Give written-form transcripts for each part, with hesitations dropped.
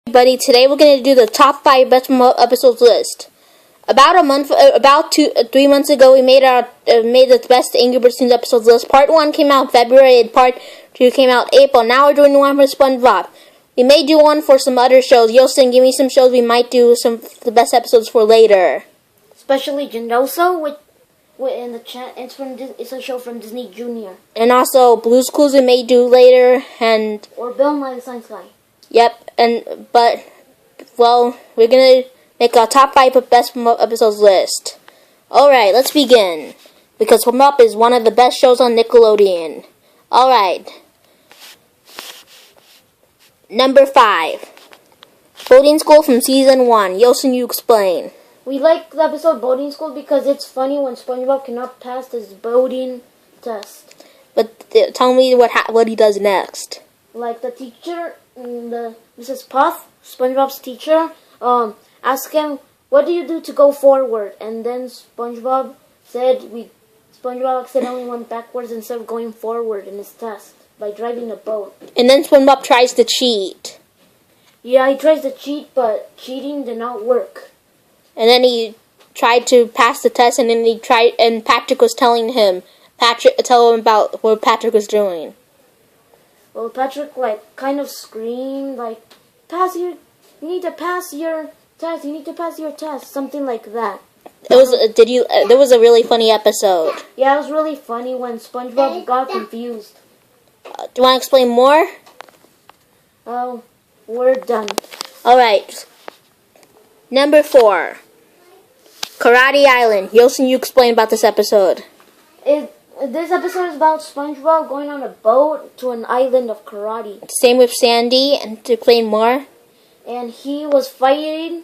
Everybody, today we're going to do the top 5 best episodes list. About 3 months ago, we made the best Angry Birds Teens episodes list. Part 1 came out in February and Part 2 came out April. Now we're doing one for Spongebob. We may do one for some other shows. Yostin, give me some shows we might do the best episodes for later. Especially Gendoso, it's a show from Disney Junior. And also Blue's Clues we may do later, or Bill Nye the Science Guy. Yep, we're gonna make a top 5 best episodes list. Alright, let's begin. Because Spongebob is one of the best shows on Nickelodeon. Alright. Number 5. Boating School from Season 1. Yostin, you explain. We like the episode Boating School because it's funny when Spongebob cannot pass his boating test. But tell me what he does next. Like the teacher, Mrs. Puff, Spongebob's teacher, asked him, "What do you do to go forward?" And then Spongebob said, Spongebob accidentally went backwards instead of going forward in his test by driving a boat. And then Spongebob tries to cheat. Yeah, he tries to cheat, but cheating did not work. And then he tried to pass the test, and then and Patrick was telling him, tell him about what Patrick was doing. Well, Patrick kind of screamed you need to pass your test. You need to pass your test. Something like that. There was a really funny episode. Yeah, it was really funny when SpongeBob got confused. Do you want to explain more? Oh, we're done. Alright. Number 4. Karate Island. Yostin, you explain about this episode. This episode is about SpongeBob going on a boat to an island of karate. Same with Sandy, and to explain more. And he was fighting.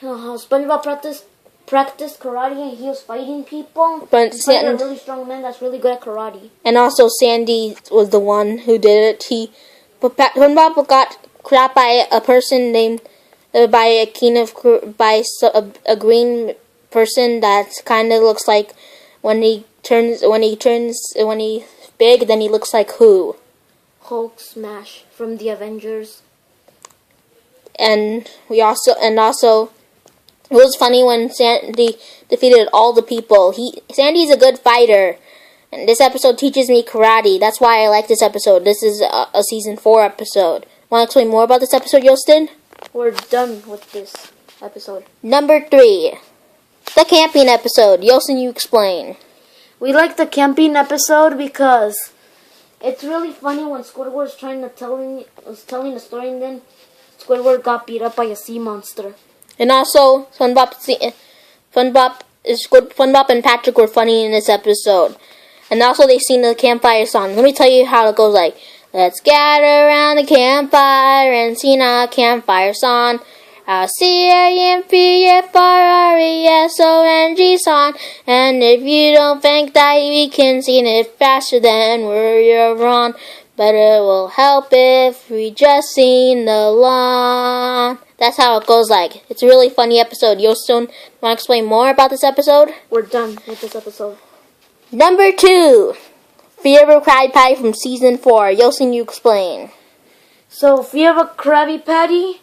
SpongeBob practiced karate, and he was fighting people. But a really strong man that's really good at karate. And also Sandy was the one who did it. SpongeBob got caught by a person named by a green person that kind of looks like when he's big, then he looks like who? Hulk Smash from the Avengers. And also it was funny when Sandy defeated all the people. Sandy's a good fighter, and this episode teaches me karate. That's why I like this episode. This is a season 4 episode. Want to explain more about this episode, Yostin? We're done with this episode. Number 3. The camping episode. Yostin, you explain. We like the camping episode because it's really funny when Squidward was telling a story, and then Squidward got beat up by a sea monster. And also, SpongeBob and Patrick were funny in this episode. And also, they sing the campfire song. Let me tell you how it goes like, "Let's gather around the campfire and sing a campfire song. CAMPFIRESONG song. And if you don't think that we can sing it faster, then you're wrong. But it will help if we just sing along." That's how it goes like. It's a really funny episode. Yostin, want to explain more about this episode? We're done with this episode. Number 2. Fear of a Krabby Patty from Season 4. Yostin, you explain. So, Fear of a Krabby Patty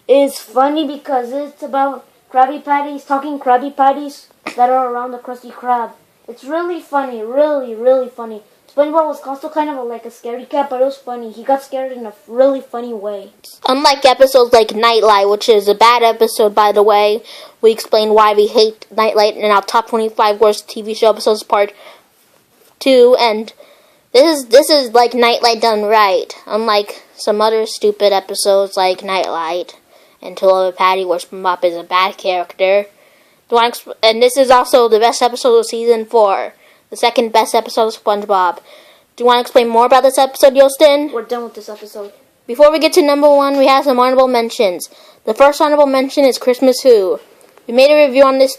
is funny because it's about Krabby Patties, talking Krabby Patties that are around the Krusty Krab. It's really funny, really, really funny. SpongeBob was also kind of like a scaredy cat, but it was funny. He got scared in a really funny way. Unlike episodes like Nightlight, which is a bad episode, by the way, we explain why we hate Nightlight in our top 25 worst TV show episodes part 2, and this is like Nightlight done right. Unlike some other stupid episodes like Nightlight and To Love a Patty, where SpongeBob is a bad character. And this is also the best episode of Season 4. The second best episode of SpongeBob. Do you want to explain more about this episode, Yostin? We're done with this episode. Before we get to number 1, we have some honorable mentions. The first honorable mention is Christmas Who. We made a review on this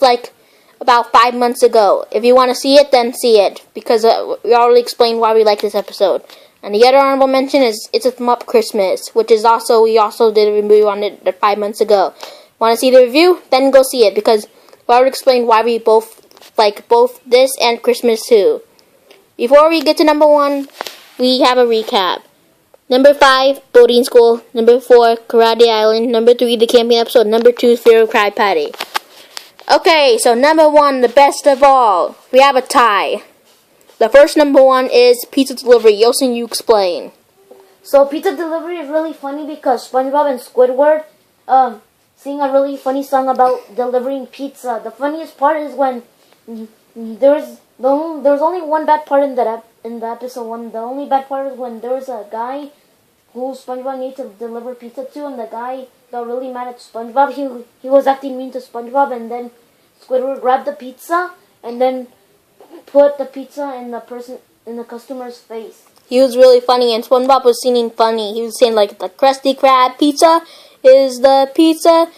about 5 months ago. If you want to see it, then see it, because we already explained why we like this episode. And the other honorable mention is It's a Spongebob Christmas, which is we also did a review on it 5 months ago. Want to see the review? Then go see it, because we already explained why we both like both this and Christmas Who. Before we get to number 1, we have a recap. Number 5, boating school. Number 4, Karate Island. Number 3, the camping episode. Number 2, Fear of Krabby Patty. Okay, so number 1, the best of all. We have a tie. The first number 1 is pizza delivery. Yosin, you explain. So pizza delivery is really funny because SpongeBob and Squidward sing a really funny song about delivering pizza. The funniest part is when there's only one bad part in the episode one. The only bad part is when there was a guy who SpongeBob needed to deliver pizza to, and the guy got really mad at SpongeBob. He was acting mean to SpongeBob, and then Squidward grabbed the pizza and then put the pizza in the customer's face. He was really funny, and SpongeBob was singing funny. He was saying like, the Krusty Krab pizza is the pizza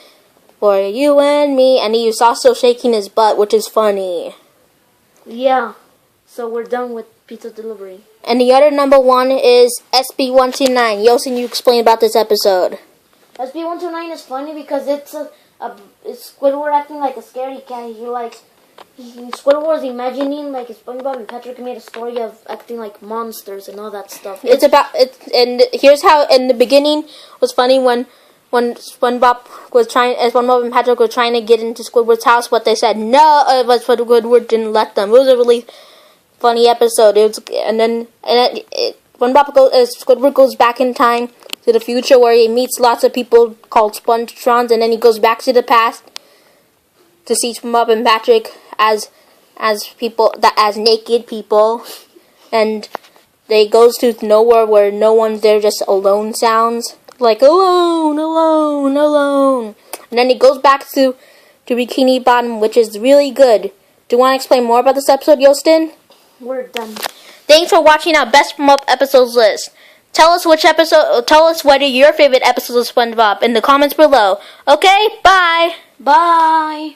for you and me, and he was also shaking his butt, which is funny. Yeah, so we're done with pizza delivery. And the other number 1 is SB129. Yosin, you explain about this episode. SB129 is funny because it's Squidward acting like a scary cat. Squidward was imagining like SpongeBob and Patrick made a story of acting like monsters and all that stuff. And here's how in the beginning was funny when SpongeBob and Patrick were trying to get into Squidward's house, but they said no, but Squidward didn't let them. It was a really funny episode. Squidward goes back in time to the future where he meets lots of people called Spongetrons, and then he goes back to the past to see SpongeBob and Patrick as naked people, and they goes to nowhere where no one's there, just alone sounds like alone, alone, alone. And then he goes back to Bikini Bottom, which is really good. Do you want to explain more about this episode, Yostin? We're done. Thanks for watching our best from up episodes list. Tell us what are your favorite episodes of SpongeBob in the comments below. Okay, bye. Bye.